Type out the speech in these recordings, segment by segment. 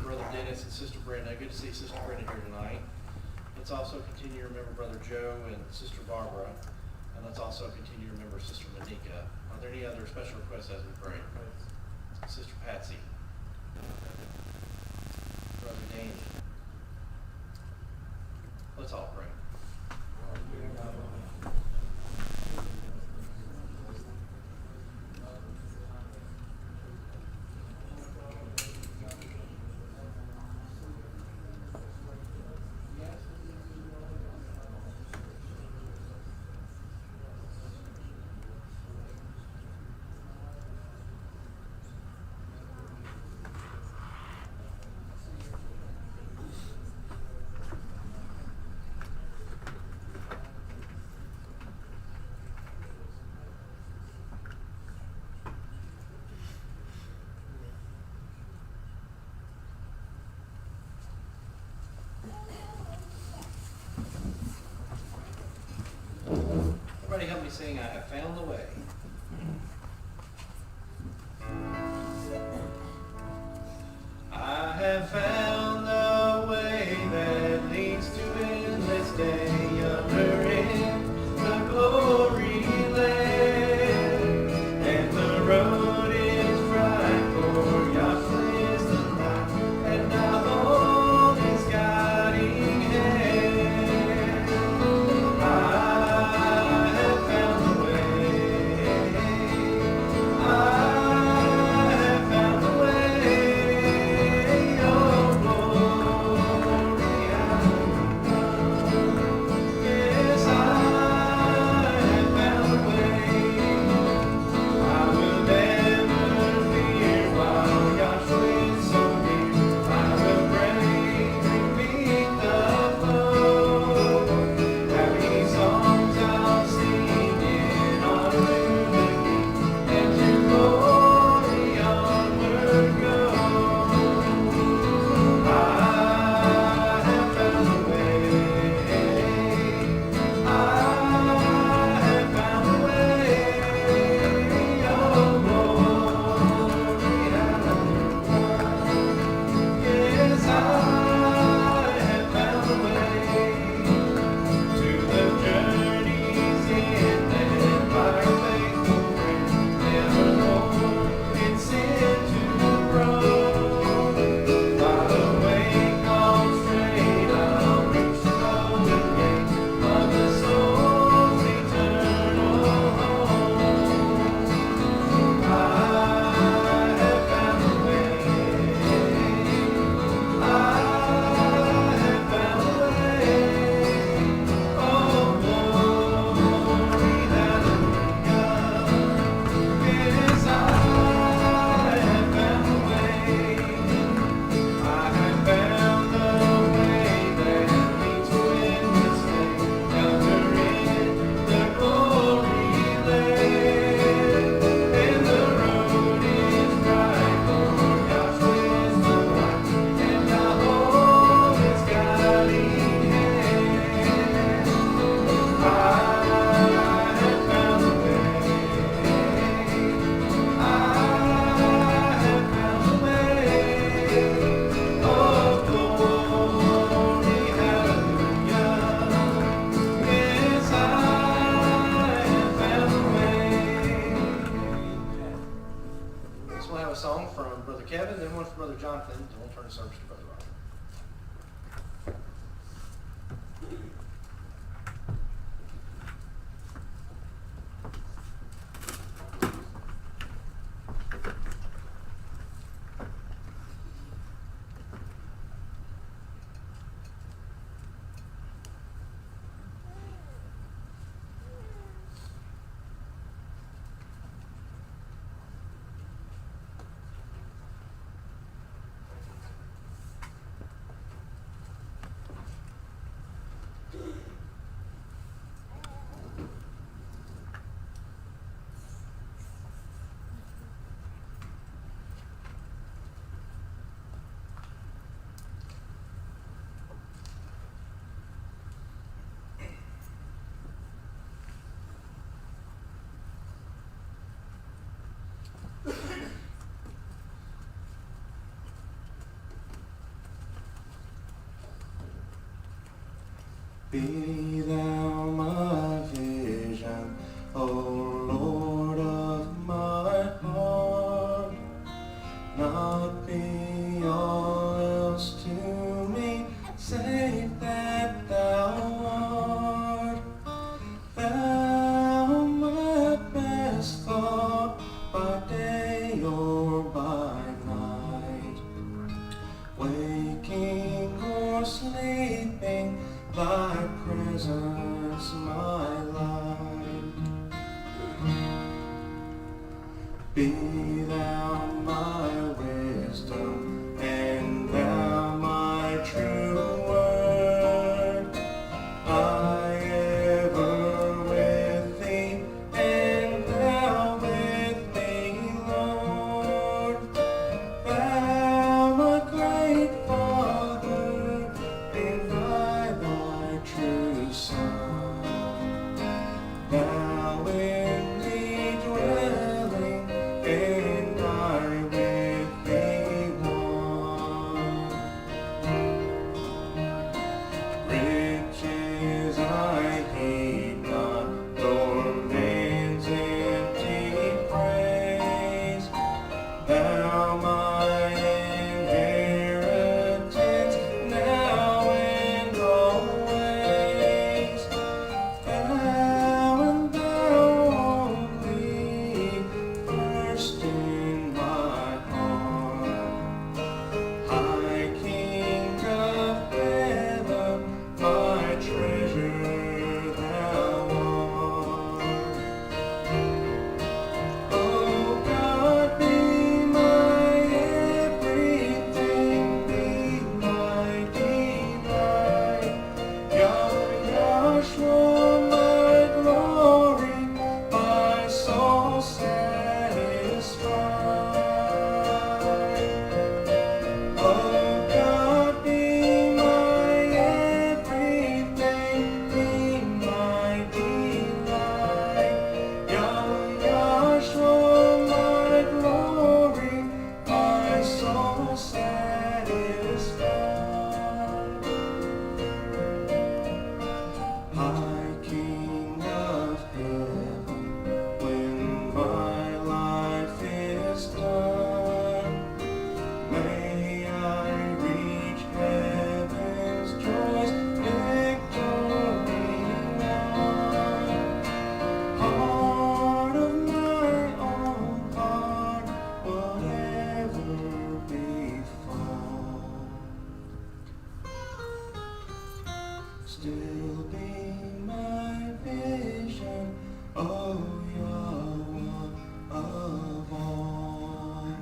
Brother Dennis and Sister Brenda. Good to see Sister Brenda here tonight. Let's also continue to remember Brother Joe and Sister Barbara. And let's also continue to remember Sister Monica. Are there any other special requests as we pray? Sister Patsy. Brother Danny. Let's all pray. Everybody help me sing, I Have Found the Way. I have found the way that leads to endless day under in the glory land. And the road is bright, for Yahweh is the light, and I hold his guiding hand. I have found the way. I have found the way. Oh, glory, hallelujah. Yes, I have found the way. I will never fear while Yahweh is so near. I will bravely meet the foe. Happy songs I'll sing in honor to the King, and to glory onward go. I have found the way. I have found the way. Oh, glory, hallelujah. Yes, I have found the way to the journey's end, and by a faithful friend, never Lord in sin to roam. By the way called straight, I'll reach the golden gate of the soul's eternal home. I have found the way. I have found the way. Oh, glory, hallelujah. Yes, I have found the way. I have found the way that leads to endless day, yonder in the glory land. And the road is bright, for Yahweh is the light, and I hold his guiding hand. I have found the way. I have found the way. Oh, glory, hallelujah. Yes, I have found the way. So we'll have a song from Brother Kevin, then one from Brother Jonathan, and we'll turn the service to Brother Robert. Be thou my vision, O Lord of my heart. Not be all else to me, save that thou art. Thou my best thought, by day or by night. Waking or sleeping, thy presence my light. Be thou my wisdom, and thou my true word. I ever with thee, and thou with me, Lord. Thou a great Father, and I thy true Son. Thou in me dwelling, and I with thee one. Riches I heed not, nor man's empty praise. Thou my inheritance, now and always. Thou and thou only, first in my heart. High King of heaven, my treasure thou art. Oh God, be my everything, be my delight. Yahshua, my glory, my soul satisfied. Oh God, be my everything, be my delight. Yahshua, my glory, my soul satisfied. High King of heaven, when my life is done, may I reach heaven's joys, victory won. Heart of my own heart, whatever befall, still be my vision, O Yahweh of all.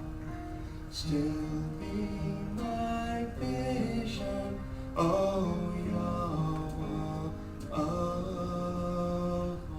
Still be my vision, O Yahweh of all.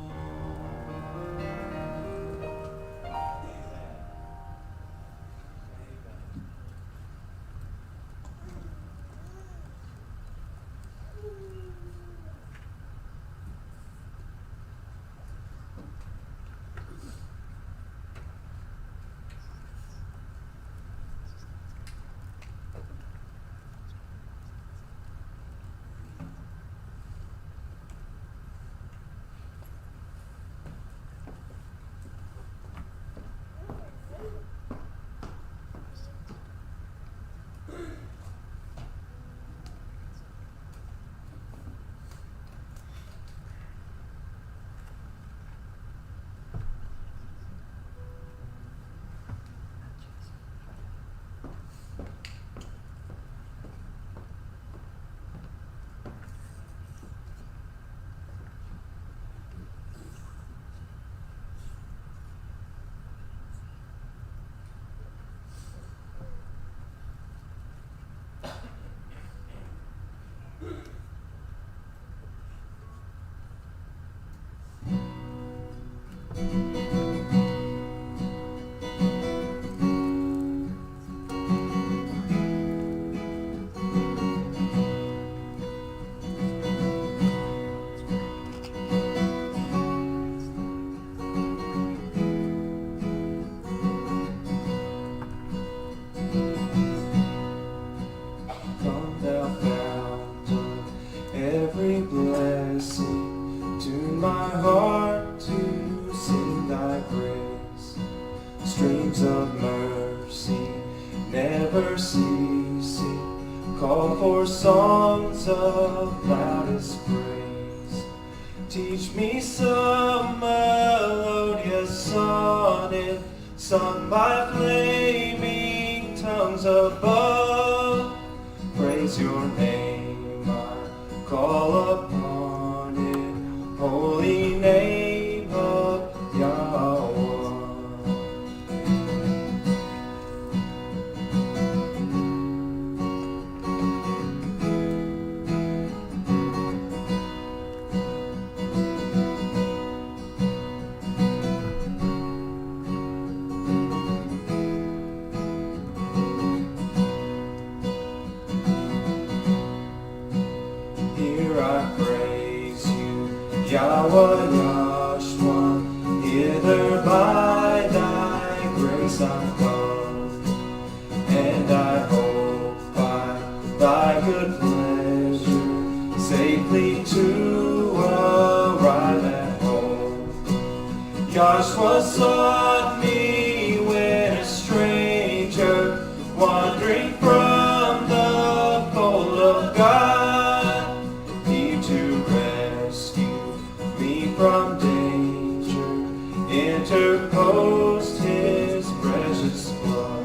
never ceasing, call for songs of loudest praise. Teach me some melodious sonnet, sung by flaming tongues above. Praise your name, I call upon it, holy name of Yahweh. Here I praise you, Yahweh Yahshua, hither by thy grace I've come, and I hope by thy good pleasure safely to arrive at home. Yahshua sought me when a stranger, wandering from the fold of God, he to rescue me from danger interposed his precious blood.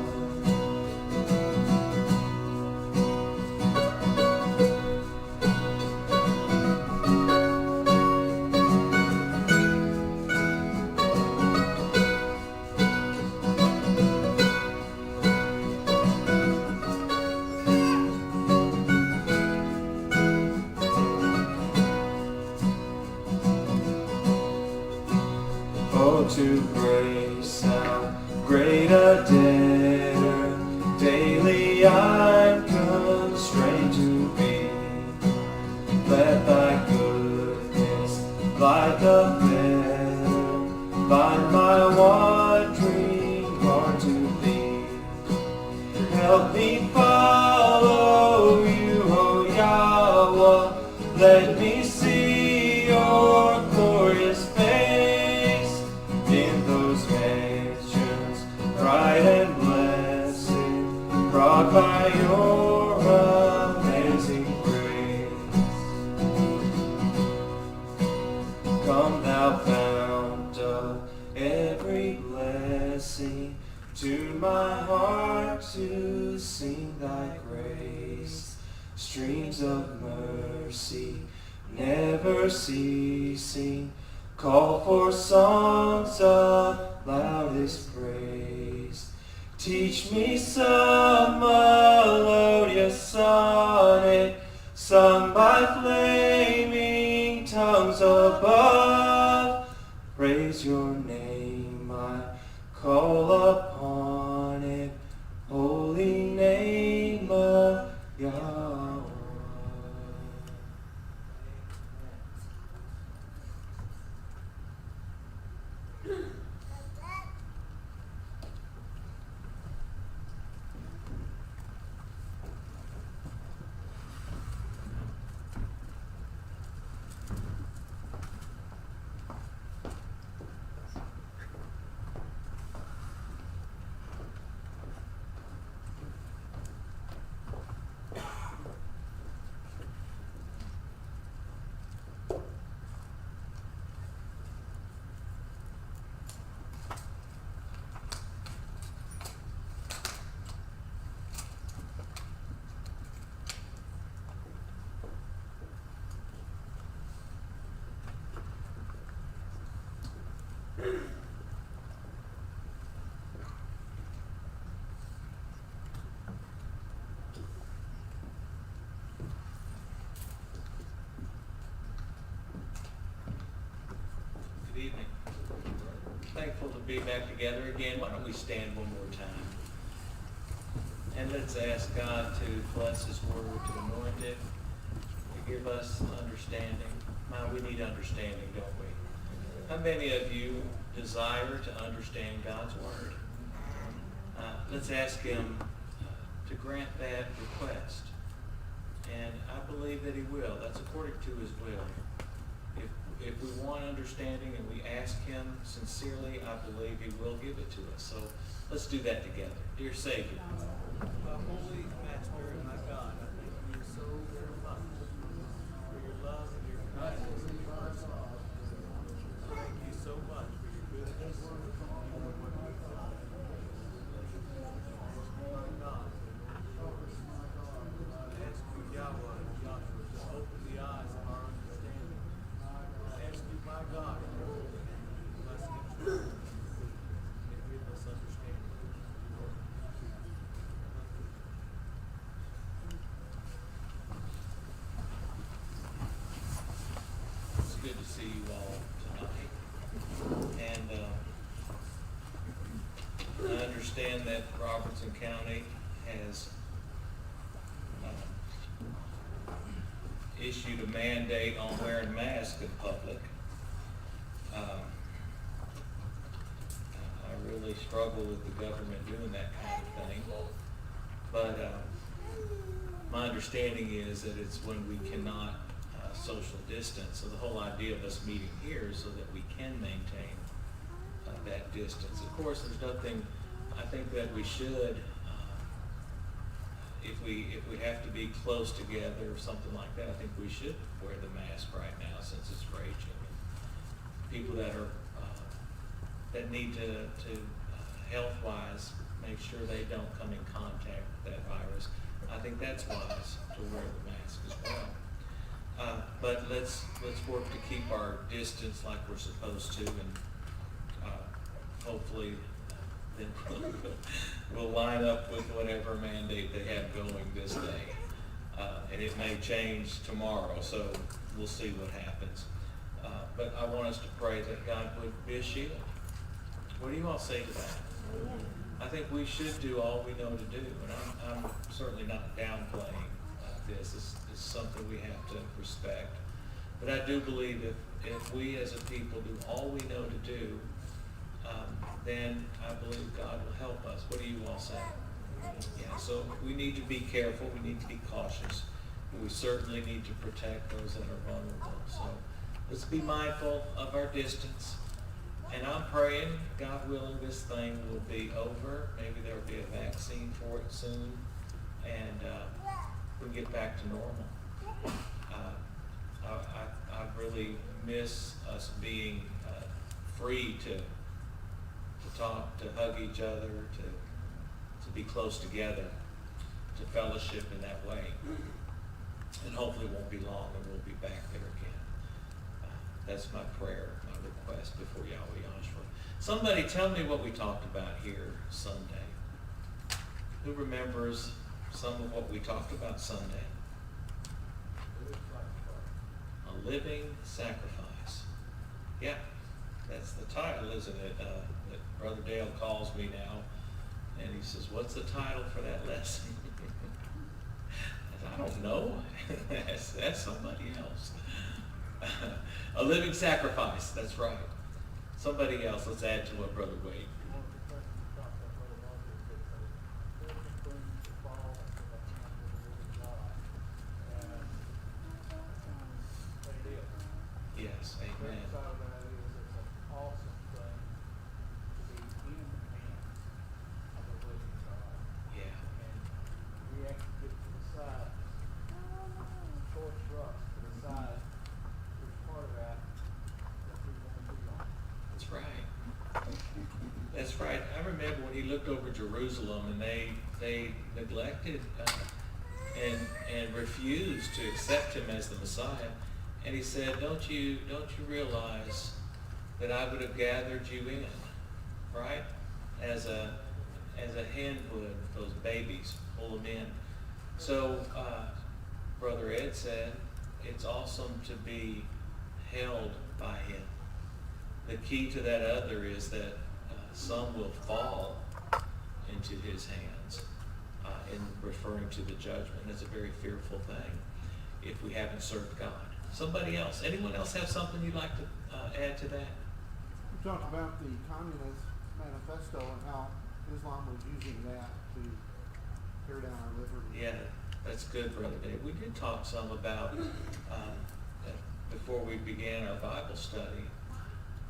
Oh, to grace, how great a debtor daily I'm constrained to be. Let thy goodness, like a feather, bind my wandering heart to thee. Help me follow you, O Yahweh. Let me see your glorious face in those mansions, bright and blessed, brought by your amazing grace. Come thou fount of every blessing, tune my heart to sing thy grace. Streams of mercy, never ceasing, call for songs of loudest praise. Teach me some melodious sonnet, sung by flaming tongues above. Praise your name, I call upon it, holy name of Yahweh. Good evening. Thankful to be back together again. Why don't we stand one more time? And let's ask God to bless His Word, to anoint it, to give us understanding. My, we need understanding, don't we? How many of you desire to understand God's Word? Let's ask Him to grant that request. And I believe that He will. That's according to His will. If we want understanding and we ask Him sincerely, I believe He will give it to us. So let's do that together. Dear Savior, understand that Robertson County has issued a mandate on wearing masks in public. I really struggle with the government doing that kind of thing. But my understanding is that it's when we cannot social distance. So the whole idea of us meeting here is so that we can maintain that distance. Of course, there's nothing, I think that we should, if we have to be close together or something like that, I think we should wear the mask right now since it's raging. People that are that need to health-wise make sure they don't come in contact with that virus. I think that's wise to wear the mask as well. But let's work to keep our distance like we're supposed to, and hopefully then we'll line up with whatever mandate they have going this day. And it may change tomorrow, so we'll see what happens. But I want us to pray that God would be a shield. What do you all say to that? I think we should do all we know to do, and I'm certainly not downplaying this. It's something we have to respect. But I do believe if we as a people do all we know to do, then I believe God will help us. What do you all say? Yeah, so we need to be careful. We need to be cautious. But we certainly need to protect those that are vulnerable. So let's be mindful of our distance. And I'm praying, God willing, this thing will be over. Maybe there will be a vaccine for it soon. And we'll get back to normal. I really miss us being free to talk, to hug each other, to be close together, to fellowship in that way. And hopefully it won't be long and we'll be back there again. That's my prayer, my request before Yahweh Yahshua. Somebody tell me what we talked about here Sunday. Who remembers some of what we talked about Sunday? A living sacrifice. Yeah, that's the title, isn't it? That Brother Dale calls me now, and he says, "What's the title for that lesson?" I don't know. That's somebody else. A living sacrifice. That's right. Somebody else. Let's add to what Brother Wade. Yes, amen. That's right. I remember when he looked over Jerusalem and they neglected and refused to accept him as the Messiah. And he said, don't you realize that I would have gathered you in, right? As a hen would, those babies, pull them in. So Brother Ed said, it's awesome to be held by him. The key to that other is that some will fall into his hands in referring to the judgment. It's a very fearful thing if we haven't served God. Somebody else, anyone else have something you'd like to add to that? You talked about the Communist Manifesto and how Islam was using that to tear down our liberty. Yeah, that's good, Brother Dave. We did talk some about, before we began our Bible study,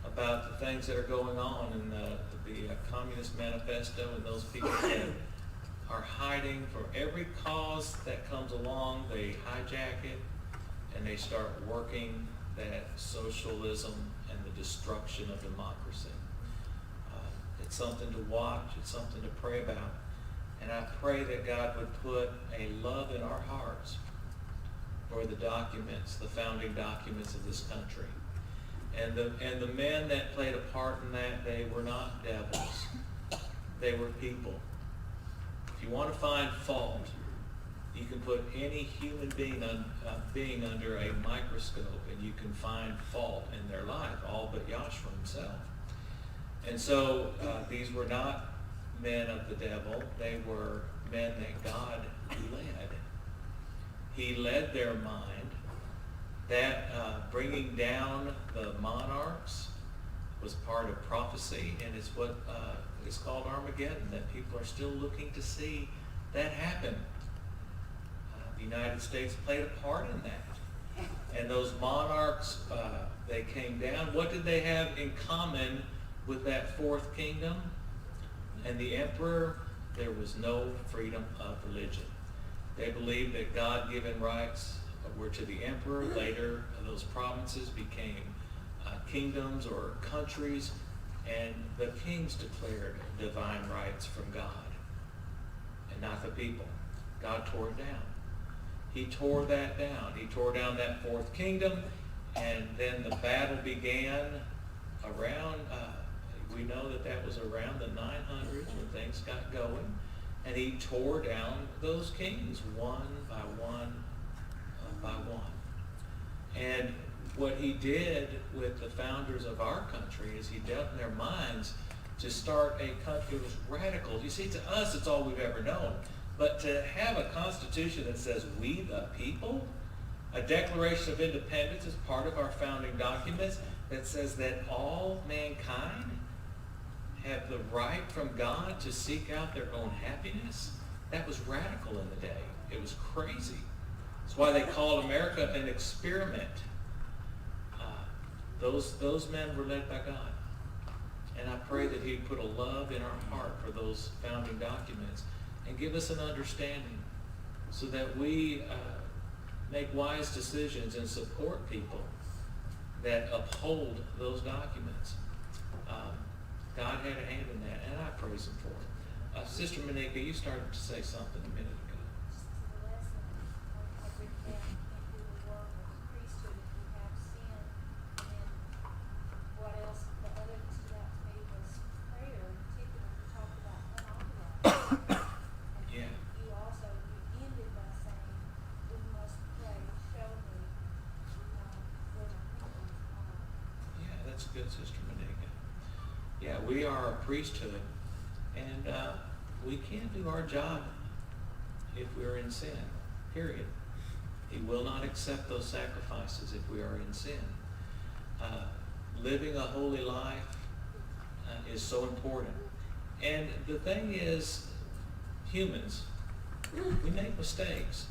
about the things that are going on in the Communist Manifesto, and those people that are hiding for every cause that comes along. They hijack it and they start working that socialism and the destruction of democracy. It's something to watch. It's something to pray about. And I pray that God would put a love in our hearts for the documents, the founding documents of this country. And the men that played a part in that, they were not devils. They were people. If you want to find fault, you can put any human being under a microscope and you can find fault in their life, all but Yahshua himself. And so these were not men of the devil. They were men that God led. He led their mind. That bringing down the monarchs was part of prophecy, and it's what is called Armageddon, that people are still looking to see that happen. The United States played a part in that. And those monarchs, they came down. What did they have in common with that fourth kingdom and the emperor? There was no freedom of religion. They believed that God-given rights were to the emperor. Later, those provinces became kingdoms or countries, and the kings declared divine rights from God and not the people. God tore it down. He tore that down. He tore down that fourth kingdom, and then the battle began around, we know that that was around the 900s when things got going, and he tore down those kings one by one by one. And what he did with the founders of our country is he dealt in their minds to start a country. It was radical. You see, to us, it's all we've ever known. But to have a constitution that says we the people, a Declaration of Independence is part of our founding documents that says that all mankind have the right from God to seek out their own happiness, that was radical in the day. It was crazy. That's why they called America an experiment. Those men were led by God. And I pray that he'd put a love in our heart for those founding documents and give us an understanding so that we make wise decisions and support people that uphold those documents. God had a hand in that, and I praise him for it. Sister Monica, you started to say something a minute ago. Just to the lesson, I've written down, can't do the work of the priesthood if you have sin. And then what else, the other that stood out to me was prayer, particularly you talked about unauthorized. Yeah. You also, you ended by saying, we must pray, show me where my problems are. Yeah, that's good, Sister Monica. Yeah, we are a priesthood, and we can't do our job if we're in sin, period. He will not accept those sacrifices if we are in sin. Living a holy life is so important. And the thing is, humans, we make mistakes.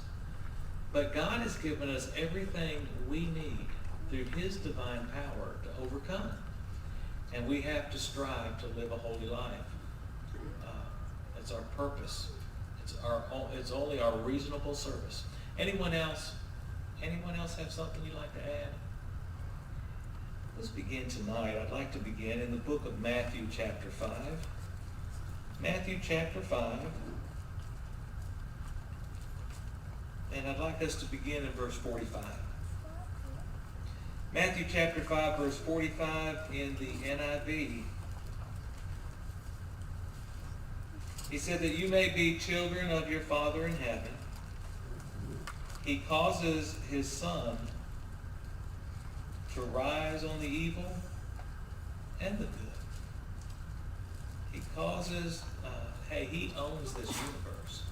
But God has given us everything we need through his divine power to overcome. And we have to strive to live a holy life. It's our purpose. It's only our reasonable service. Anyone else? Anyone else have something you'd like to add? Let's begin tonight. I'd like to begin in the book of Matthew chapter 5. Matthew chapter 5. And I'd like us to begin in verse 45. Matthew chapter 5, verse 45 in the NIV. He said that you may be children of your Father in heaven. He causes his sun to rise on the evil and the good. He causes, he owns this universe.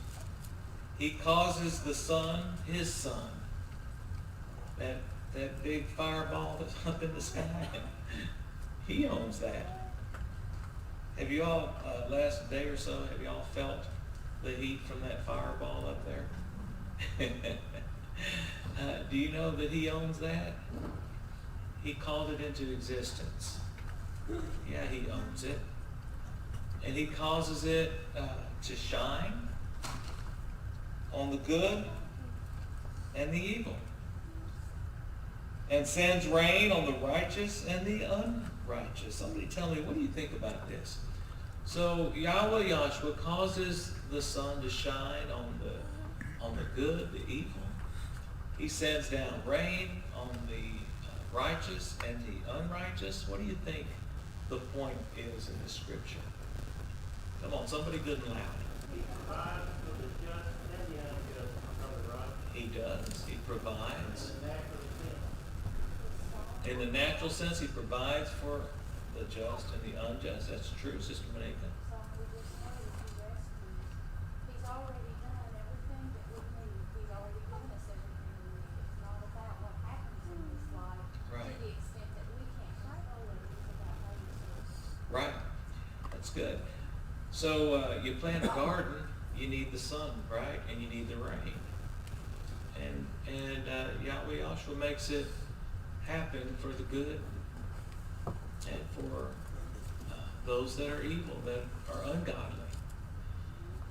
He causes the sun, his sun, that big fireball that's up in the sky. He owns that. Have you all, last day or so, have you all felt the heat from that fireball up there? Do you know that he owns that? He called it into existence. Yeah, he owns it. And he causes it to shine on the good and the evil. And sends rain on the righteous and the unrighteous. Somebody tell me, what do you think about this? So Yahweh Yahshua causes the sun to shine on the good, the evil. He sends down rain on the righteous and the unrighteous. What do you think the point is in this scripture? Come on, somebody good and loud. He does. He provides. In the natural sense, he provides for the just and the unjust. That's true, Sister Monica. good. So you plant a garden, you need the sun, right? And you need the rain. And Yahweh Yahshua makes it happen for the good and for those that are evil, that are ungodly.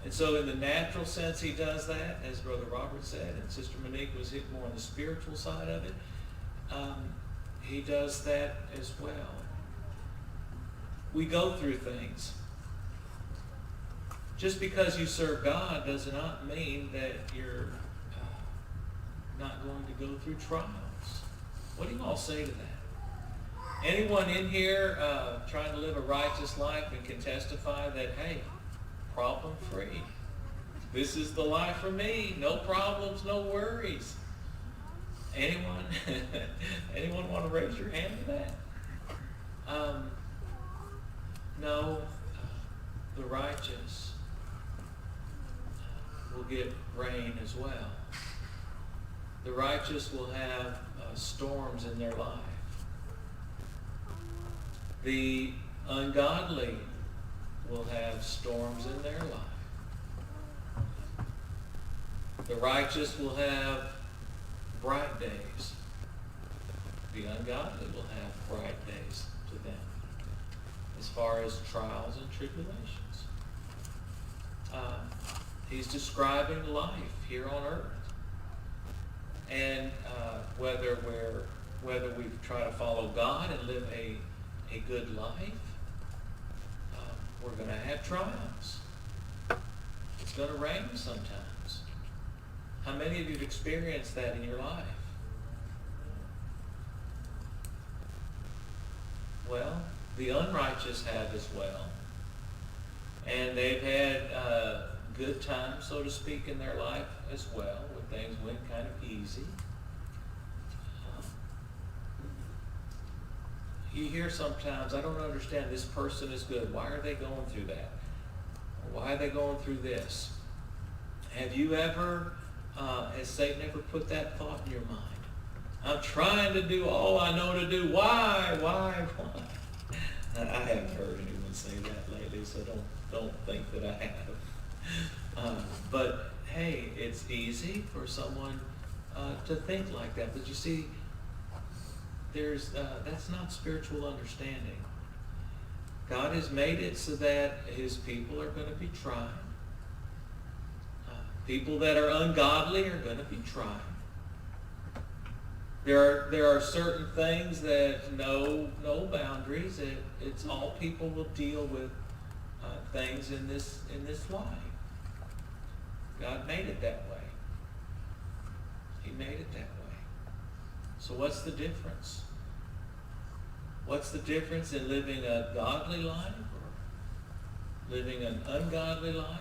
And so in the natural sense, he does that, as Brother Robert said, and Sister Monique was hit more on the spiritual side of it. He does that as well. We go through things. Just because you serve God does not mean that you're not going to go through trials. What do you all say to that? Anyone in here trying to live a righteous life and can testify that, hey, problem free. This is the life for me. No problems, no worries. Anyone? Anyone want to raise your hand to that? No. The righteous will get rain as well. The righteous will have storms in their life. The ungodly will have storms in their life. The righteous will have bright days. The ungodly will have bright days to them as far as trials and tribulations. He's describing life here on earth. And whether we try to follow God and live a good life, we're going to have trials. It's going to rain sometimes. How many of you have experienced that in your life? Well, the unrighteous have as well. And they've had good times, so to speak, in their life as well, when things went kind of easy. You hear sometimes, I don't understand, this person is good. Why are they going through that? Or why are they going through this? Have you ever, has Satan ever put that thought in your mind? I'm trying to do all I know to do. Why? I haven't heard anyone say that lately, so don't think that I have. But hey, it's easy for someone to think like that. But you see, that's not spiritual understanding. God has made it so that his people are going to be tried. People that are ungodly are going to be tried. There are certain things that no boundaries. It's all people will deal with things in this life. God made it that way. He made it that way. So what's the difference? What's the difference in living a godly life or living an ungodly life?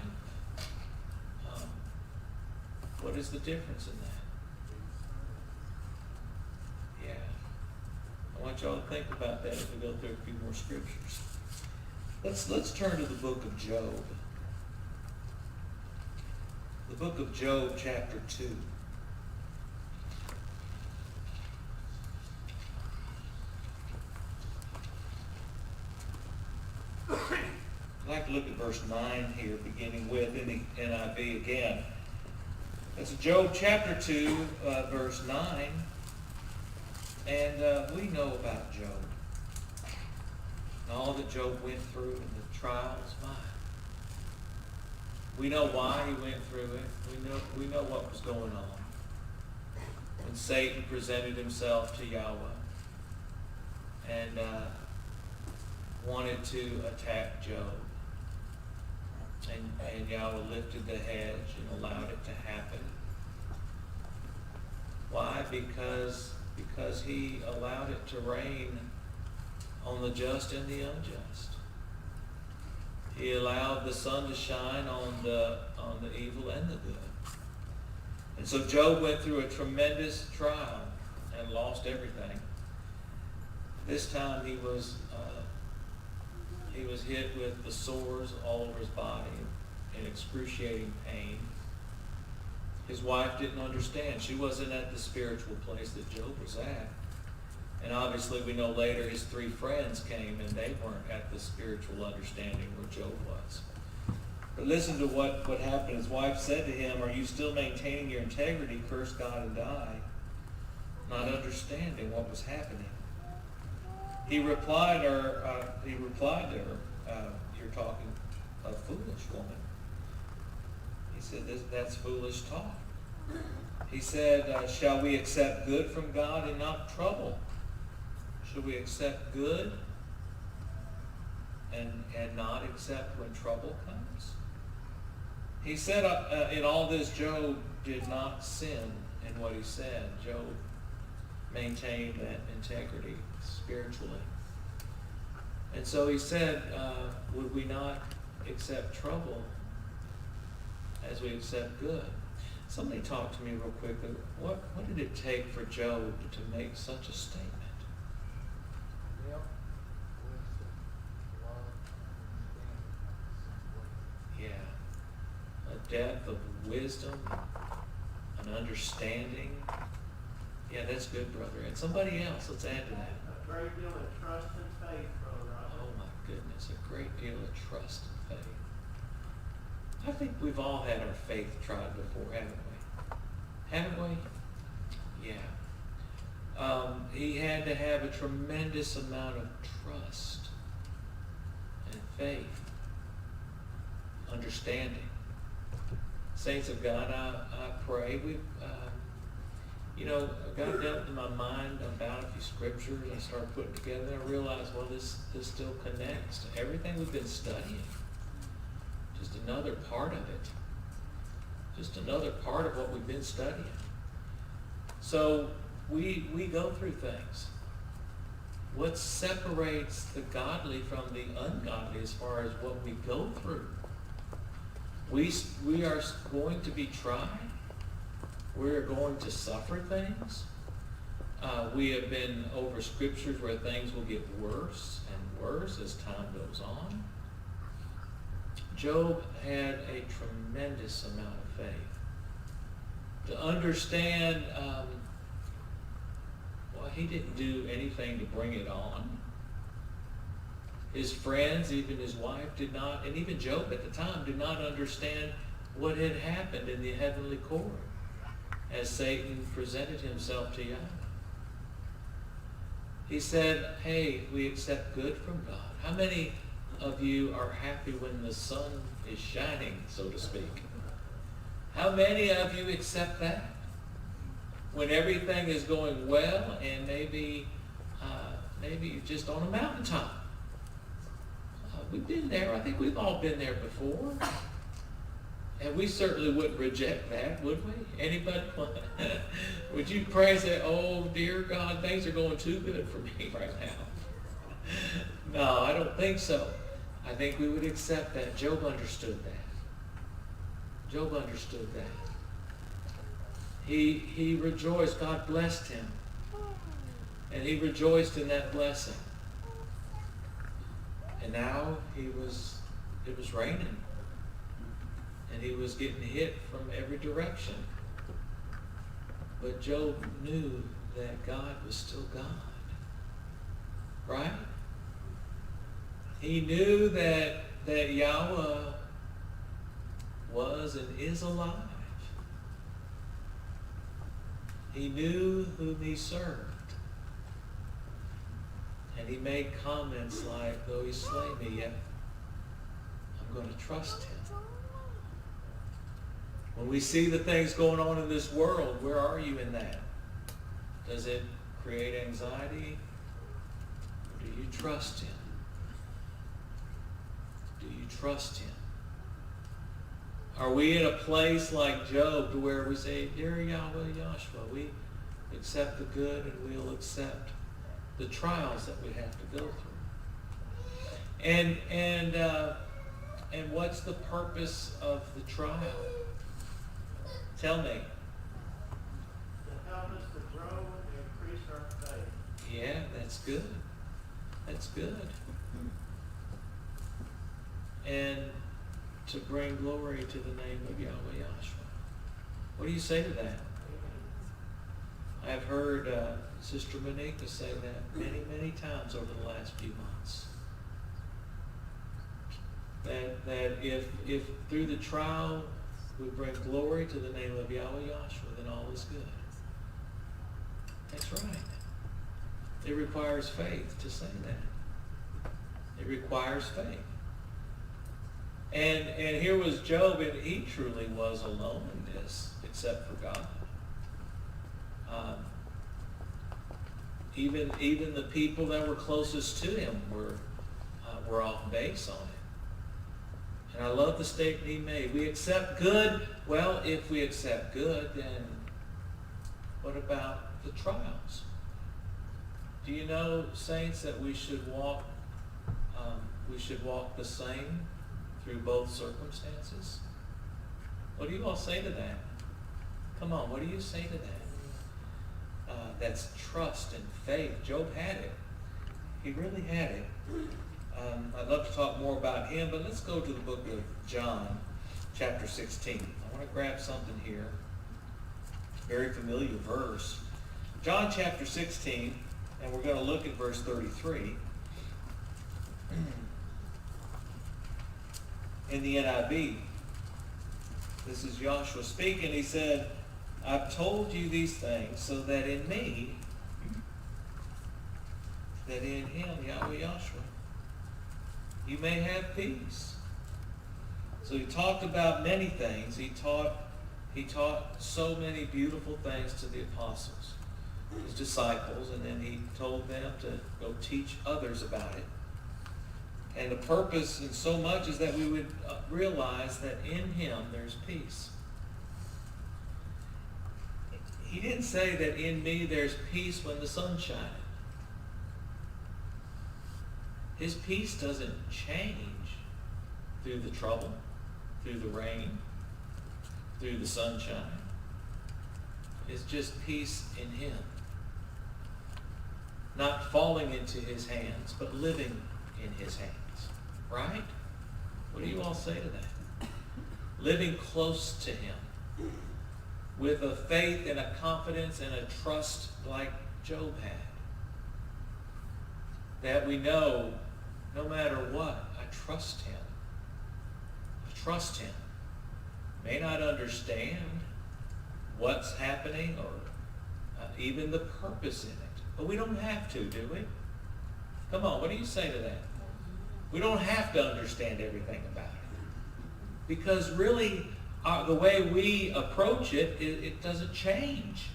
What is the difference in that? Yeah. I want y'all to think about that as we go through a few more scriptures. Let's turn to the book of Job. The book of Job, chapter 2. I'd like to look at verse 9 here, beginning with in the NIV again. It's Job chapter 2, verse 9. And we know about Job. And all that Job went through and the trials. We know why he went through it. We know what was going on. When Satan presented himself to Yahweh and wanted to attack Job. And Yahweh lifted the hedge and allowed it to happen. Why? Because he allowed it to rain on the just and the unjust. He allowed the sun to shine on the evil and the good. And so Job went through a tremendous trial and lost everything. This time he was hit with the sores all over his body in excruciating pain. His wife didn't understand. She wasn't at the spiritual place that Job was at. And obviously we know later his 3 friends came and they weren't at the spiritual understanding where Job was. But listen to what happened. His wife said to him, "Are you still maintaining your integrity? Curse God and die." Not understanding what was happening. He replied to her, "You're talking a foolish woman." He said, "That's foolish talk." He said, "Shall we accept good from God and not trouble? Should we accept good and not accept when trouble comes?" He said, in all this, Job did not sin in what he said. Job maintained that integrity spiritually. And so he said, would we not accept trouble as we accept good? Somebody talk to me real quickly. What did it take for Job to make such a statement? Yeah. A depth of wisdom, an understanding. Yeah, that's good, brother. And somebody else, let's add to that. A great deal of trust and faith, Brother Roger. Oh my goodness, a great deal of trust and faith. I think we've all had our faith tried before, haven't we? Haven't we? Yeah. He had to have a tremendous amount of trust and faith, understanding. Saints of God, I pray. God dealt in my mind about a few scriptures. I started putting together, and I realized, well, this still connects to everything we've been studying. Just another part of it. Just another part of what we've been studying. So we go through things. What separates the godly from the ungodly as far as what we go through? We are going to be tried. We're going to suffer things. We have been over scriptures where things will get worse and worse as time goes on. Job had a tremendous amount of faith. To understand, he didn't do anything to bring it on. His friends, even his wife, did not, and even Job at the time, did not understand what had happened in the heavenly court as Satan presented himself to Yahweh. He said, hey, we accept good from God. How many of you are happy when the sun is shining, so to speak? How many of you accept that? When everything is going well and maybe you're just on a mountaintop. We've been there. I think we've all been there before. And we certainly wouldn't reject that, would we? Anybody? Would you pray and say, oh, dear God, things are going too good for me right now? No, I don't think so. I think we would accept that. Job understood that. Job understood that. He rejoiced. God blessed him. And he rejoiced in that blessing. And now it was raining. And he was getting hit from every direction. But Job knew that God was still God. Right? He knew that Yahweh was and is alive. He knew whom he served. And he made comments like, though he slay me, yet I'm going to trust him. When we see the things going on in this world, where are you in that? Does it create anxiety? Or do you trust him? Do you trust him? Are we in a place like Job to where we say, dear Yahweh Yahshua, we accept the good and we'll accept the trials that we have to go through? And what's the purpose of the trial? Tell me. To help us to grow and increase our faith. Yeah, that's good. That's good. And to bring glory to the name of Yahweh Yahshua. What do you say to that? I've heard Sister Monica say that many, many times over the last few months. That if through the trial we bring glory to the name of Yahweh Yahshua, then all is good. That's right. It requires faith to say that. It requires faith. And here was Job, and he truly was alone in this, except for God. Even the people that were closest to him were off base on it. And I love the statement he made. We accept good. Well, if we accept good, then what about the trials? Do you know, saints, that we should walk the same through both circumstances? What do you all say to that? Come on, what do you say to that? That's trust and faith. Job had it. He really had it. I'd love to talk more about him, but let's go to the book of John, chapter 16. I want to grab something here. Very familiar verse. John chapter 16, and we're going to look at verse 33. In the NIV, this is Joshua speaking. He said, I've told you these things so that in me, that in him, Yahweh Yahshua, you may have peace. So he talked about many things. He taught so many beautiful things to the apostles, his disciples, and then he told them to go teach others about it. And the purpose in so much is that we would realize that in him there's peace. He didn't say that in me there's peace when the sun's shining. His peace doesn't change through the trouble, through the rain, through the sunshine. It's just peace in him. Not falling into his hands, but living in his hands. Right? What do you all say to that? Living close to him. With a faith and a confidence and a trust like Job had. That we know, no matter what, I trust him. I trust him. May not understand what's happening or even the purpose in it. But we don't have to, do we? Come on, what do you say to that? We don't have to understand everything about it. Because really, the way we approach it, it doesn't change.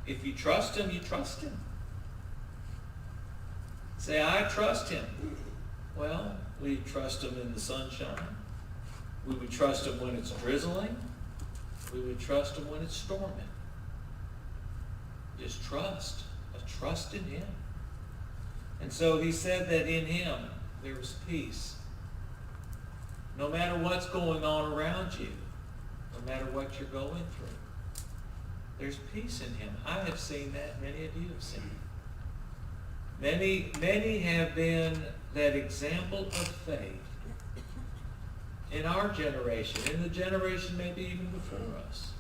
If you trust him, you trust him. Say, I trust him. Well, we trust him in the sunshine. We would trust him when it's drizzling. We would trust him when it's storming. Just trust. A trust in him. And so he said that in him there was peace. No matter what's going on around you, no matter what you're going through, there's peace in him. I have seen that. Many of you have seen it. Many have been that example of faith in our generation, in the generation maybe even before us.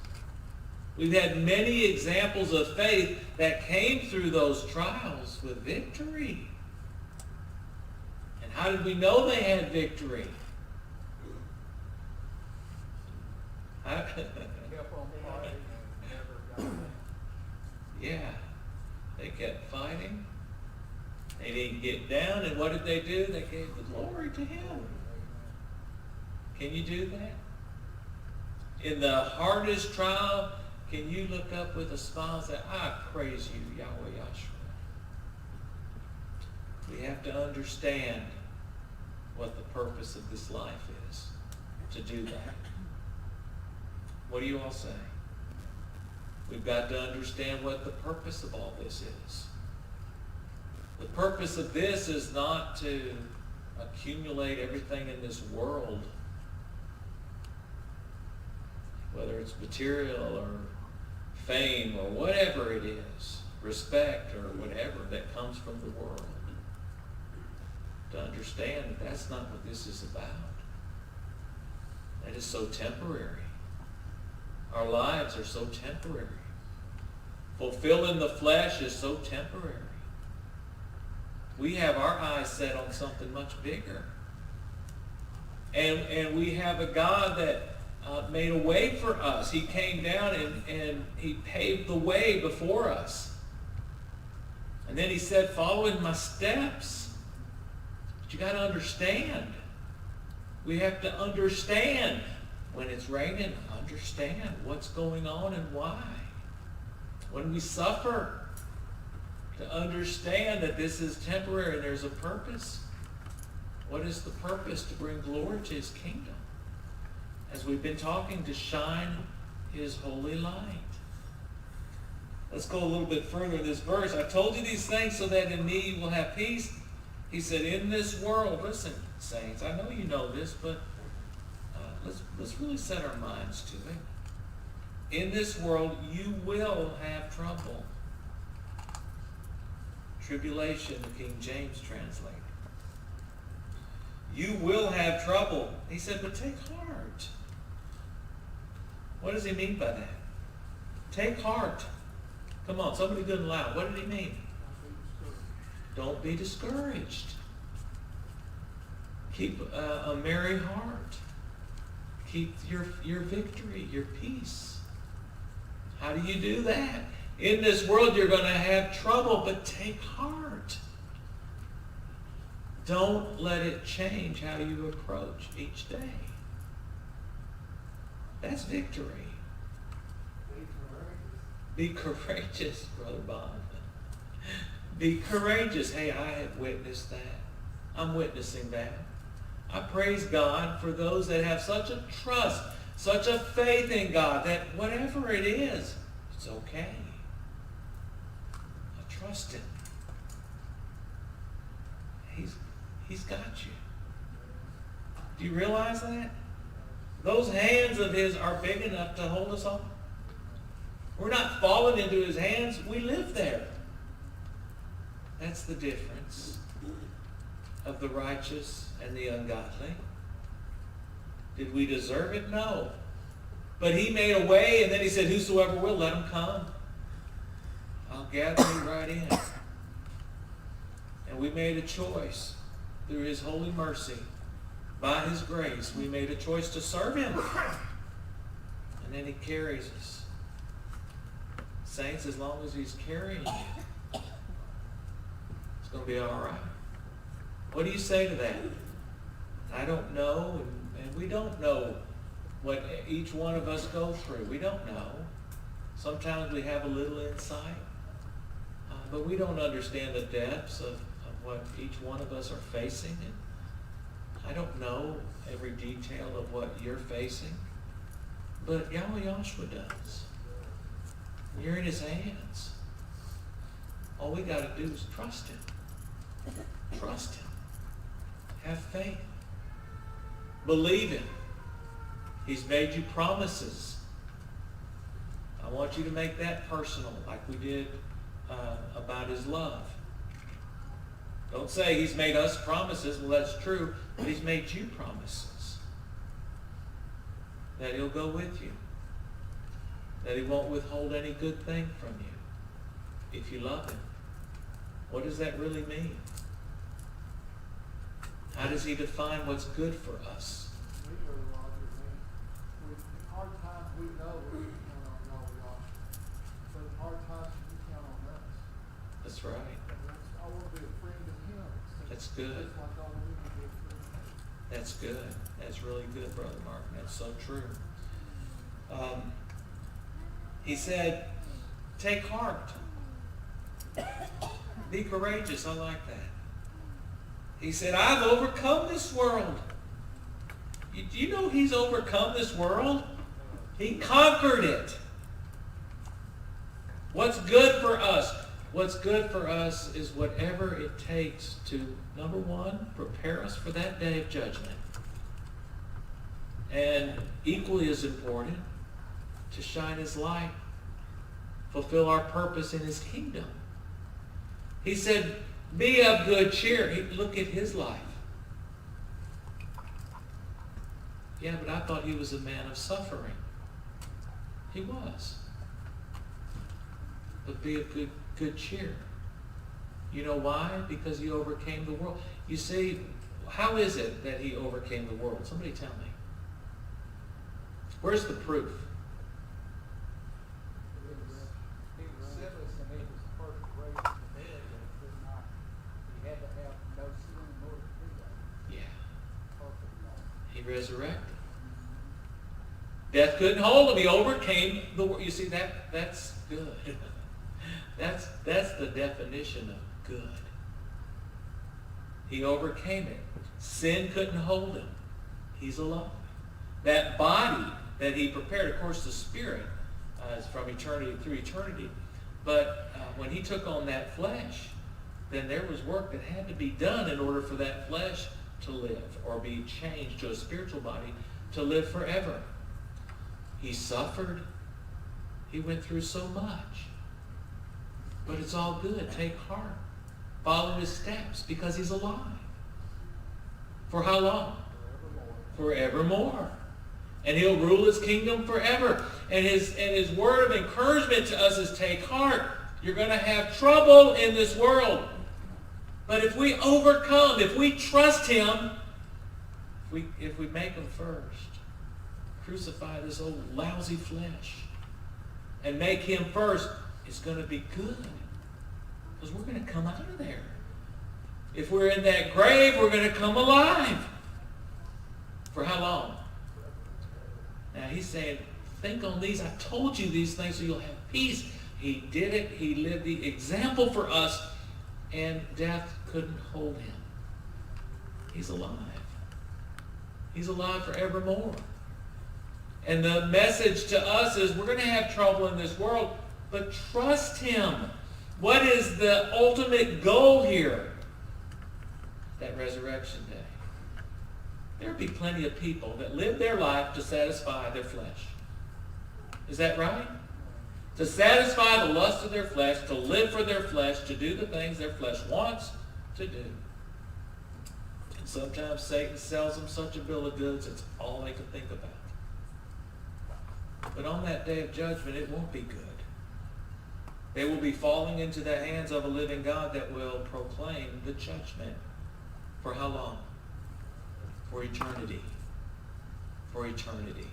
We've had many examples of faith that came through those trials with victory. And how did we know they had victory? Yeah, they kept fighting. They didn't get down, and what did they do? They gave the glory to him. Can you do that? In the hardest trial, can you look up with a smile and say, I praise you, Yahweh Yahshua? We have to understand what the purpose of this life is to do that. What do you all say? We've got to understand what the purpose of all this is. The purpose of this is not to accumulate everything in this world, whether it's material or fame or whatever it is, respect or whatever that comes from the world. To understand that that's not what this is about. That is so temporary. Our lives are so temporary. Fulfilling the flesh is so temporary. We have our eyes set on something much bigger. And we have a God that made a way for us. He came down and he paved the way before us. And then he said, follow in my steps. But you got to understand. We have to understand when it's raining, understand what's going on and why. When we suffer, to understand that this is temporary and there's a purpose. What is the purpose? To bring glory to his kingdom. As we've been talking, to shine his holy light. Let's go a little bit further in this verse. I told you these things so that in me you will have peace. He said, in this world, listen, saints, I know you know this, but let's really set our minds to it. In this world, you will have trouble. Tribulation, the King James translated. You will have trouble. He said, but take heart. What does he mean by that? Take heart. Come on, somebody good and loud. What did he mean? Don't be discouraged. Keep a merry heart. Keep your victory, your peace. How do you do that? In this world you're going to have trouble, but take heart. Don't let it change how you approach each day. That's victory. Be courageous, Brother Bob. Be courageous. Hey, I have witnessed that. I'm witnessing that. I praise God for those that have such a trust, such a faith in God that whatever it is, it's okay. I trust him. He's got you. Do you realize that? Those hands of his are big enough to hold us all. We're not falling into his hands. We live there. That's the difference of the righteous and the ungodly. Did we deserve it? No. But he made a way, and then he said, whosoever will, let him come. I'll gather you right in. And we made a choice through his holy mercy. By his grace, we made a choice to serve him. And then he carries us. Saints, as long as he's carrying you, it's going to be all right. What do you say to that? I don't know, and we don't know what each one of us go through. We don't know. Sometimes we have a little insight, but we don't understand the depths of what each one of us are facing. And I don't know every detail of what you're facing, but Yahweh Yahshua does. You're in his hands. All we got to do is trust him. Trust him. Have faith. Believe him. He's made you promises. I want you to make that personal, like we did about his love. Don't say he's made us promises. Well, that's true, but he's made you promises. That he'll go with you. That he won't withhold any good thing from you if you love him. What does that really mean? How does he define what's good for us? We really love you, man. In hard times, we know we can count on Yahweh Yahshua. But in hard times, we count on us. That's right. I want to be a friend of him. That's good. Just like all of you can be a friend of him. That's good. That's really good, Brother Martin. That's so true. He said, take heart. Be courageous. I like that. He said, I've overcome this world. Do you know he's overcome this world? He conquered it. What's good for us? What's good for us is whatever it takes to, number one, prepare us for that day of judgment. And equally as important, to shine his light, fulfill our purpose in his kingdom. He said, be of good cheer. Look at his life. Yeah, but I thought he was a man of suffering. He was. but be of good cheer. You know why? Because he overcame the world. You see, how is it that he overcame the world? Somebody tell me. Where's the proof? He was sinless and he was the first to raise from the dead, but it did not, he had to have no sin in order to do that. Yeah. Perfect law. He resurrected. Death couldn't hold him. He overcame the world. You see, that's good. That's the definition of good. He overcame it. Sin couldn't hold him. He's alive. That body that he prepared, of course, the spirit is from eternity through eternity. But when he took on that flesh, then there was work that had to be done in order for that flesh to live or be changed to a spiritual body to live forever. He suffered. He went through so much. But it's all good. Take heart. Follow his steps because he's alive. For how long? Forevermore. And he'll rule his kingdom forever. And his word of encouragement to us is take heart. You're going to have trouble in this world. But if we overcome, if we trust him, if we make him first, crucify this old lousy flesh and make him first, it's going to be good. Because we're going to come out of there. If we're in that grave, we're going to come alive. For how long? Now he's saying, think on these. I told you these things so you'll have peace. He did it. He lived the example for us. And death couldn't hold him. He's alive. He's alive forevermore. And the message to us is we're going to have trouble in this world, but trust him. What is the ultimate goal here? That resurrection day. There'll be plenty of people that live their life to satisfy their flesh. Is that right? To satisfy the lust of their flesh, to live for their flesh, to do the things their flesh wants to do. And sometimes Satan sells them such a bill of goods, it's all they can think about. But on that day of judgment, it won't be good. They will be falling into the hands of a living God that will proclaim the judgment. For how long? For eternity. For eternity.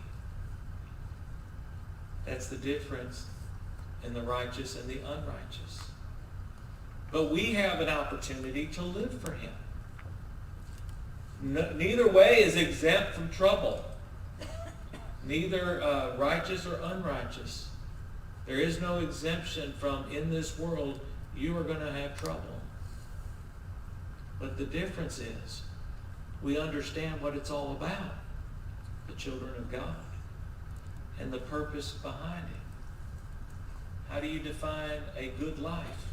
That's the difference in the righteous and the unrighteous. But we have an opportunity to live for him. Neither way is exempt from trouble. Neither righteous or unrighteous. There is no exemption from, in this world, you are going to have trouble. But the difference is, we understand what it's all about, the children of God, and the purpose behind it. How do you define a good life?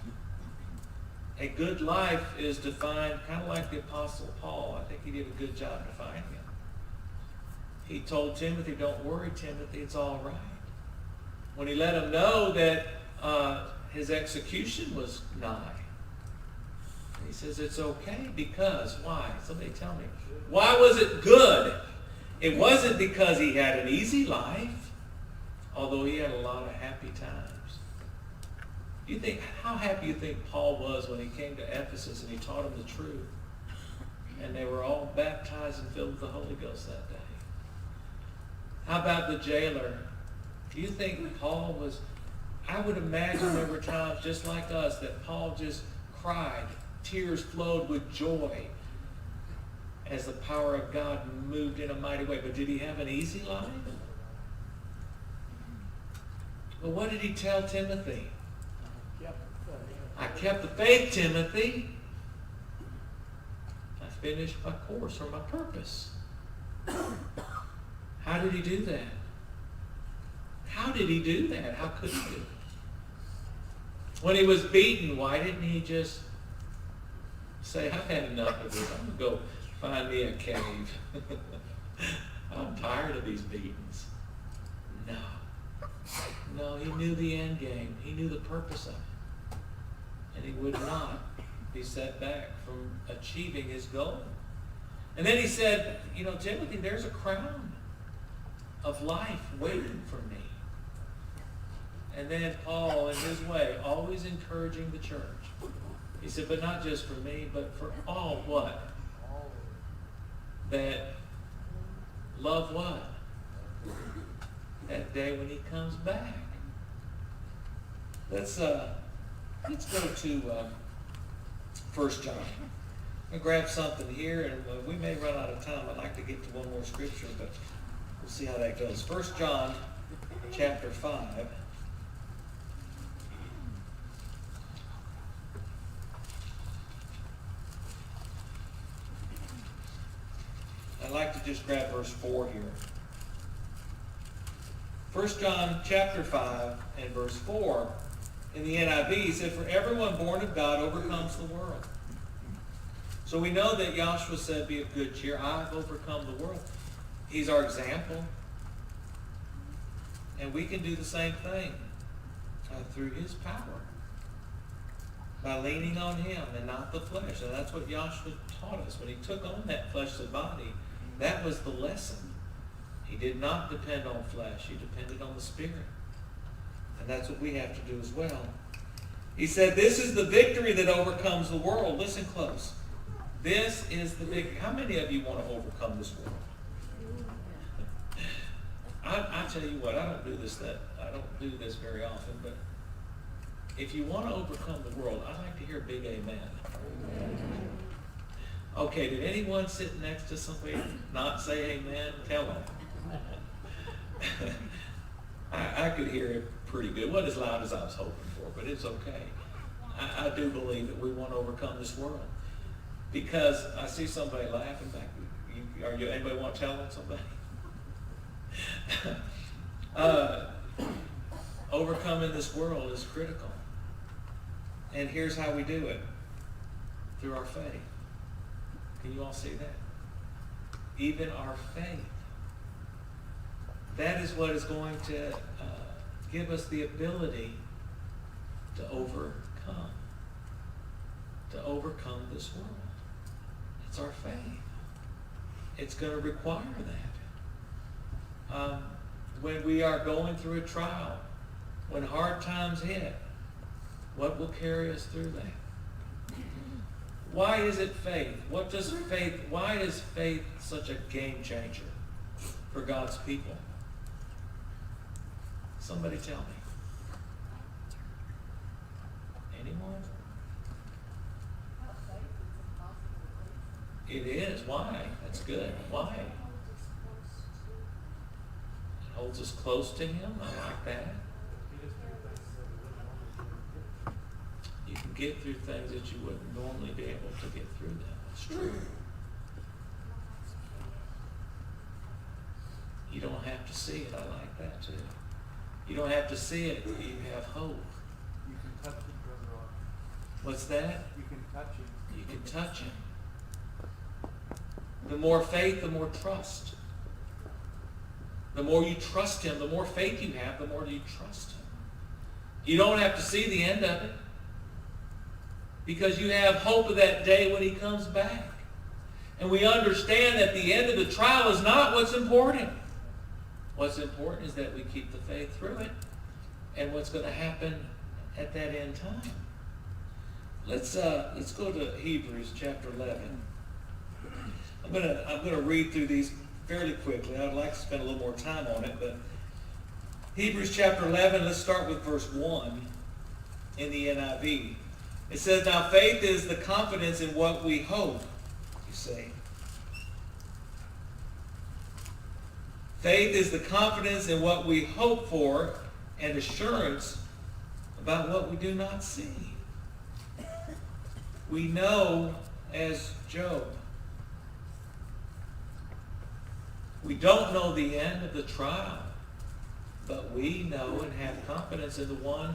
A good life is defined kind of like the Apostle Paul. I think he did a good job defining it. He told Timothy, don't worry, Timothy, it's all right. When he let him know that his execution was nigh, he says it's okay because, why? Somebody tell me. Why was it good? It wasn't because he had an easy life, although he had a lot of happy times. You think, how happy you think Paul was when he came to Ephesus and he taught them the truth? And they were all baptized and filled with the Holy Ghost that day. How about the jailer? Do you think Paul was, I would imagine there were times just like us that Paul just cried. Tears flowed with joy as the power of God moved in a mighty way. But did he have an easy life? Well, what did he tell Timothy? I kept the faith, Timothy. I finished my course or my purpose. How did he do that? How did he do that? How could he do it? When he was beaten, why didn't he just say, I've had enough of this. I'm going to go find me a cave. I'm tired of these beatings. No, he knew the end game. He knew the purpose of it. And he would not be set back from achieving his goal. And then he said, Timothy, there's a crown of life waiting for me. And then Paul, in his way, always encouraging the church. He said, but not just for me, but for all what? That love what? That day when he comes back. Let's go to 1 John. I'm going to grab something here, and we may run out of time. I'd like to get to one more scripture, but we'll see how that goes. 1 John chapter 5. I'd like to just grab verse 4 here. 1 John chapter 5 and verse 4 in the NIV, he said, for everyone born of God overcomes the world. So we know that Joshua said, be of good cheer. I've overcome the world. He's our example. And we can do the same thing through his power. By leaning on him and not the flesh. And that's what Joshua taught us. When he took on that fleshly body, that was the lesson. He did not depend on flesh. He depended on the Spirit. And that's what we have to do as well. He said, this is the victory that overcomes the world. Listen close. This is the victory. How many of you want to overcome this world? I tell you what, I don't do this very often, but if you want to overcome the world, I'd like to hear a big amen. Okay, did anyone sitting next to somebody not say amen? Tell them. I could hear it pretty good. It wasn't as loud as I was hoping for, but it's okay. I do believe that we want to overcome this world. Because I see somebody laughing back. Anybody want to tell them somebody? Overcoming this world is critical. And here's how we do it. Through our faith. Can you all see that? Even our faith. That is what is going to give us the ability to overcome. To overcome this world. It's our faith. It's going to require that. When we are going through a trial, when hard times hit, what will carry us through that? Why is it faith? Why is faith such a game changer for God's people? Somebody tell me. Anyone? It is. Why? That's good. Why? It holds us close to him. I like that. You can get through things that you wouldn't normally be able to get through them. It's true. You don't have to see it. I like that too. You don't have to see it. You have hope. You can touch it, Brother Ross. What's that? You can touch it. You can touch him. The more faith, the more trust. The more you trust him, the more faith you have, the more you trust him. You don't have to see the end of it. Because you have hope of that day when he comes back. And we understand that the end of the trial is not what's important. What's important is that we keep the faith through it. And what's going to happen at that end time. Let's go to Hebrews chapter 11. I'm gonna read through these fairly quickly. I'd like to spend a little more time on it, but Hebrews chapter 11, let's start with verse 1 in the NIV. It says, now faith is the confidence in what we hope, you see. Faith is the confidence in what we hope for and assurance about what we do not see. We know as Job. We don't know the end of the trial, but we know and have confidence in the one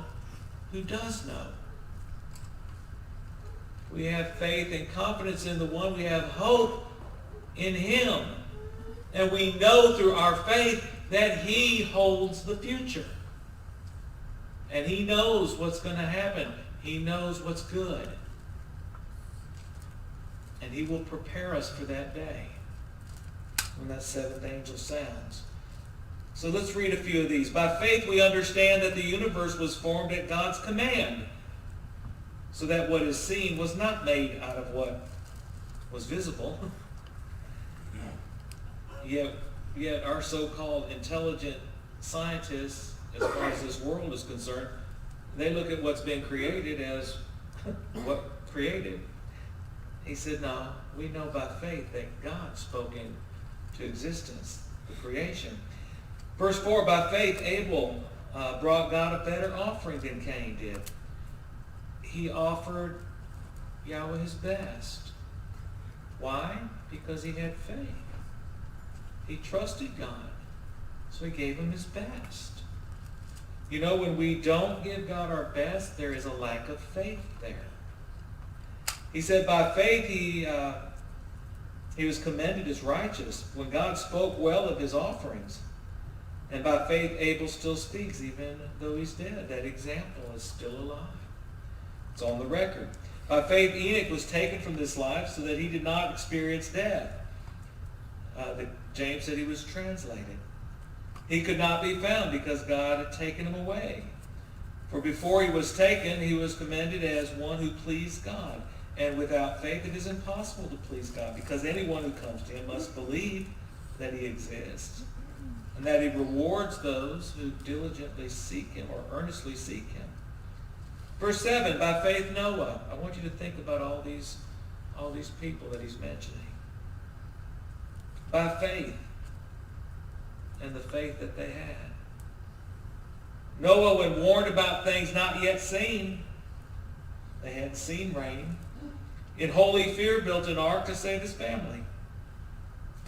who does know. We have faith and confidence in the one. We have hope in him. And we know through our faith that he holds the future. And he knows what's going to happen. He knows what's good. And he will prepare us for that day when that seventh angel sounds. So let's read a few of these. By faith we understand that the universe was formed at God's command, so that what is seen was not made out of what was visible. Yet our so-called intelligent scientists, as far as this world is concerned, they look at what's been created as what created. He said, no, we know by faith that God spoke into existence, the creation. Verse 4, by faith Abel brought God a better offering than Cain did. He offered Yahweh his best. Why? Because he had faith. He trusted God, so he gave him his best. You know, when we don't give God our best, there is a lack of faith there. He said by faith he was commended as righteous when God spoke well of his offerings. And by faith Abel still speaks even though he's dead. That example is still alive. It's on the record. By faith Enoch was taken from this life so that he did not experience death. James said he was translated. He could not be found because God had taken him away. For before he was taken, he was commended as one who pleased God. And without faith it is impossible to please God, because anyone who comes to him must believe that he exists and that he rewards those who diligently seek him or earnestly seek him. Verse 7, by faith Noah. I want you to think about all these people that he's mentioning. By faith and the faith that they had. Noah, when warned about things not yet seen, they hadn't seen rain, in holy fear built an ark to save his family.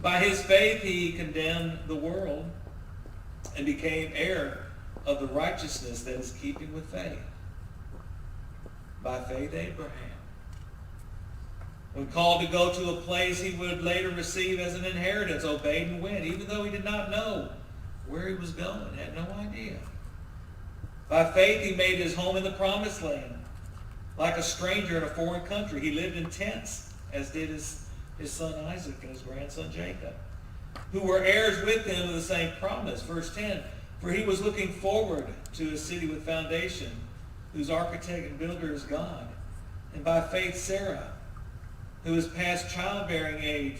By his faith he condemned the world and became heir of the righteousness that is keeping with faith. By faith Abraham, when called to go to a place he would later receive as an inheritance, obeyed and went, even though he did not know where he was going, had no idea. By faith he made his home in the promised land, like a stranger in a foreign country. He lived in tents, as did his son Isaac and his grandson Jacob, who were heirs with him of the same promise. Verse 10, for he was looking forward to a city with foundation, whose architect and builder is God. And by faith Sarah, who was past childbearing age,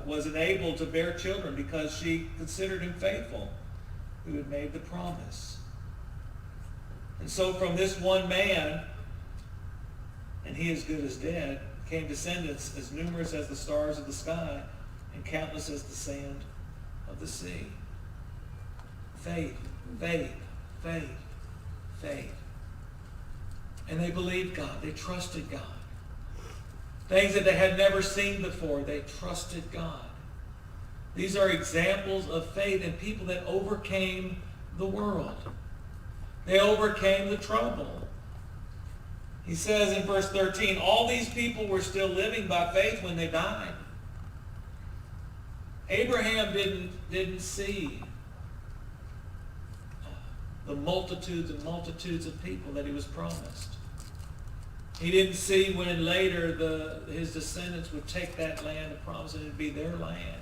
was enabled to bear children because she considered him faithful, who had made the promise. And so from this one man, and he as good as dead, came descendants as numerous as the stars of the sky and countless as the sand of the sea. Faith, faith, faith, faith. And they believed God. They trusted God. Things that they had never seen before, they trusted God. These are examples of faith and people that overcame the world. They overcame the trouble. He says in verse 13, all these people were still living by faith when they died. Abraham didn't see the multitudes and multitudes of people that he was promised. He didn't see when later his descendants would take that land and promise it would be their land.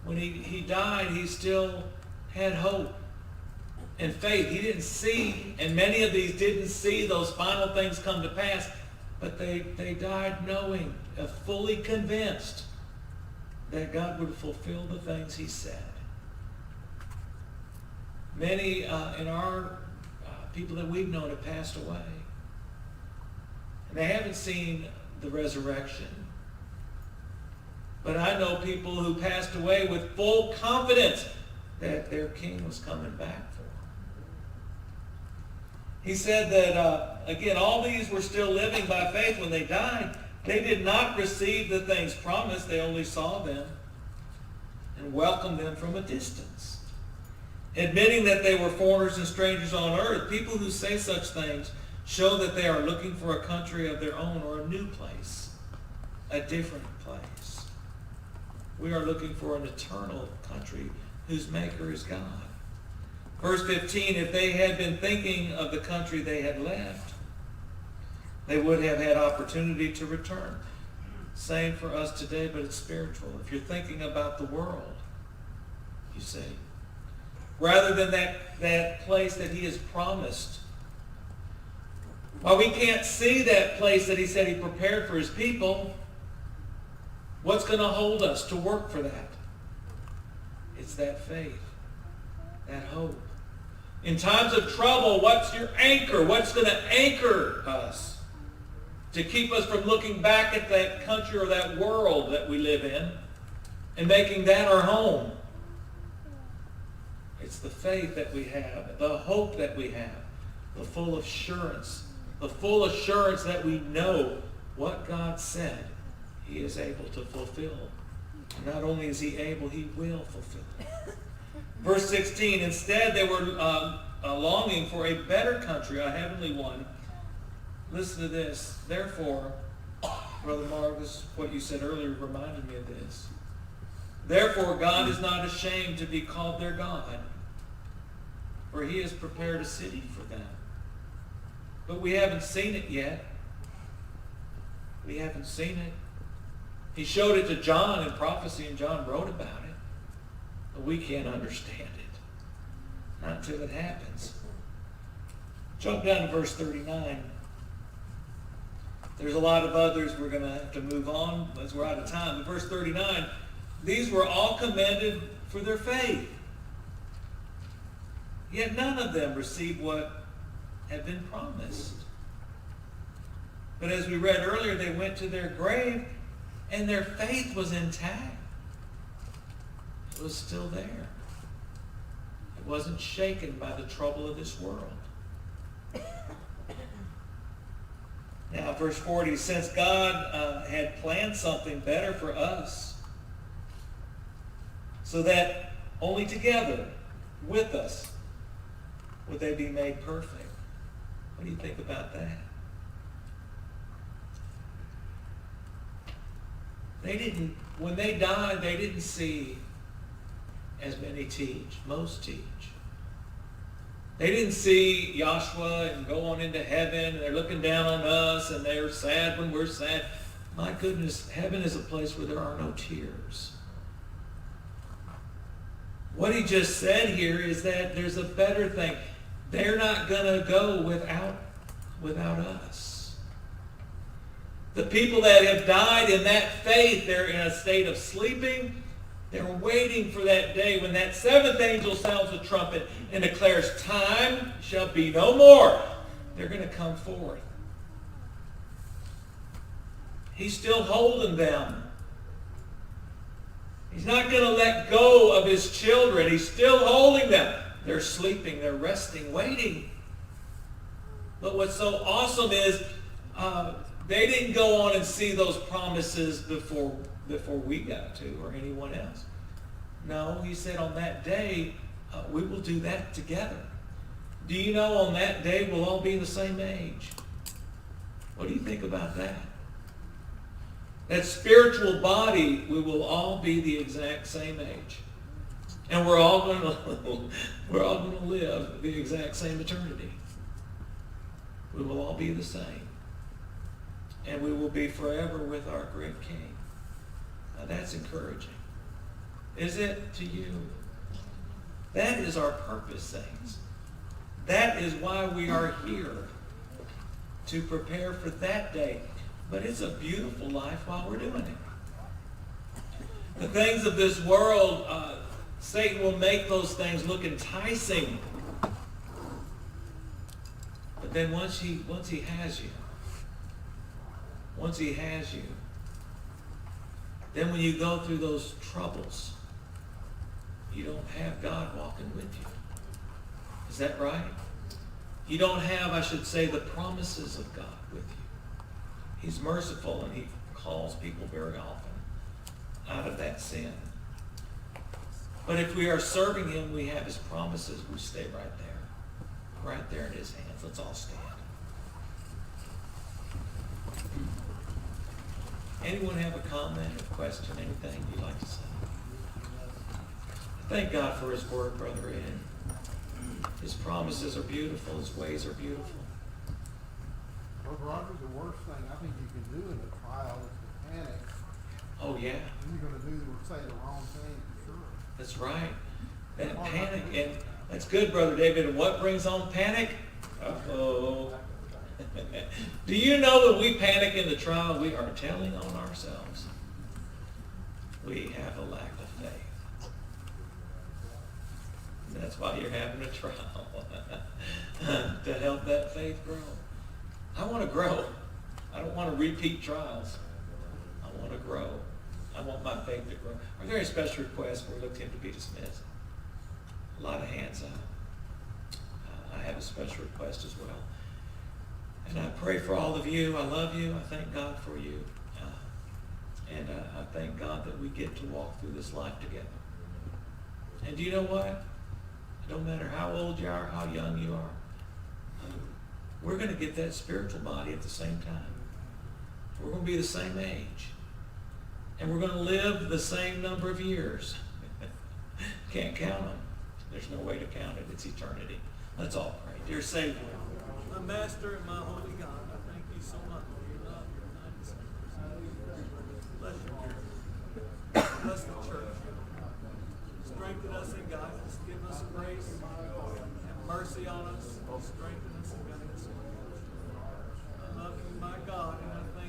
When he died, he still had hope and faith. He didn't see, and many of these didn't see those final things come to pass, but they died knowing, fully convinced that God would fulfill the things he said. Many in our people that we've known have passed away. And they haven't seen the resurrection. But I know people who passed away with full confidence that their king was coming back for them. He said that, again, all these were still living by faith when they died. They did not receive the things promised. They only saw them and welcomed them from a distance. Admitting that they were foreigners and strangers on earth, people who say such things show that they are looking for a country of their own or a new place, a different place. We are looking for an eternal country whose maker is God. Verse 15, if they had been thinking of the country they had left, they would have had opportunity to return. Same for us today, but it's spiritual. If you're thinking about the world, you see. Rather than that place that he has promised. While we can't see that place that he said he prepared for his people, what's going to hold us to work for that? It's that faith, that hope. In times of trouble, what's your anchor? What's going to anchor us to keep us from looking back at that country or that world that we live in and making that our home? It's the faith that we have, the hope that we have, the full assurance that we know what God said he is able to fulfill. And not only is he able, he will fulfill it. Verse 16, instead they were longing for a better country, a heavenly one. Listen to this. Therefore, Brother Marcus, what you said earlier reminded me of this. Therefore, God is not ashamed to be called their God, for he has prepared a city for them. But we haven't seen it yet. We haven't seen it. He showed it to John in prophecy, and John wrote about it. But we can't understand it. Not until it happens. Jump down to verse 39. There's a lot of others we're going to have to move on as we're out of time. But verse 39, these were all commended for their faith. Yet none of them received what had been promised. But as we read earlier, they went to their grave and their faith was intact. It was still there. It wasn't shaken by the trouble of this world. Now, verse 40, since God had planned something better for us, so that only together, with us, would they be made perfect. What do you think about that? When they died, they didn't see as many teach. Most teach. They didn't see Joshua and go on into heaven, and they're looking down on us, and they're sad when we're sad. My goodness, heaven is a place where there are no tears. What he just said here is that there's a better thing. They're not going to go without us. The people that have died in that faith, they're in a state of sleeping. They're waiting for that day when that seventh angel sounds the trumpet and declares, time shall be no more. They're going to come forth. He's still holding them. He's not going to let go of his children. He's still holding them. They're sleeping, they're resting, waiting. But what's so awesome is they didn't go on and see those promises before we got to, or anyone else. No, he said on that day, we will do that together. Do you know on that day we'll all be the same age? What do you think about that? That spiritual body, we will all be the exact same age. And we're all going to live the exact same eternity. We will all be the same. And we will be forever with our great King. Now that's encouraging. Is it to you? That is our purpose, saints. That is why we are here, to prepare for that day. But it's a beautiful life while we're doing it. The things of this world, Satan will make those things look enticing. But then once he has you, then when you go through those troubles, you don't have God walking with you. Is that right? You don't have, I should say, the promises of God with you. He's merciful, and he calls people very often out of that sin. But if we are serving him, we have his promises. We stay right there in his hands. Let's all stand. Anyone have a comment or question, anything you'd like to say? Thank God for his word, Brother Ed. His promises are beautiful. His ways are beautiful. Well, Roger, the worst thing I think you can do in a trial is to panic. Oh, yeah. You're going to do or say the wrong thing for sure. That's right. That panic, and that's good, Brother David. And what brings on panic? Uh-oh. Do you know when we panic in the trial, we are telling on ourselves? We have a lack of faith. And that's why you're having a trial. To help that faith grow. I want to grow. I don't want to repeat trials. I want to grow. I want my faith to grow. Are there any special requests for look him to be dismissed? A lot of hands up. I have a special request as well. And I pray for all of you. I love you. I thank God for you. And I thank God that we get to walk through this life together. And do you know what? It don't matter how old you are, how young you are. We're going to get that spiritual body at the same time. We're going to be the same age. And we're going to live the same number of years. Can't count them. There's no way to count it. It's eternity. Let's all pray. Dear Savior, My Master and my Holy God, I thank you so much for your love, your kindness, and mercy. Bless your church. Bless the church. Strengthen us and guide us. Give us grace. Have mercy on us. Strengthen us and guide us. I love you, my God, and I thank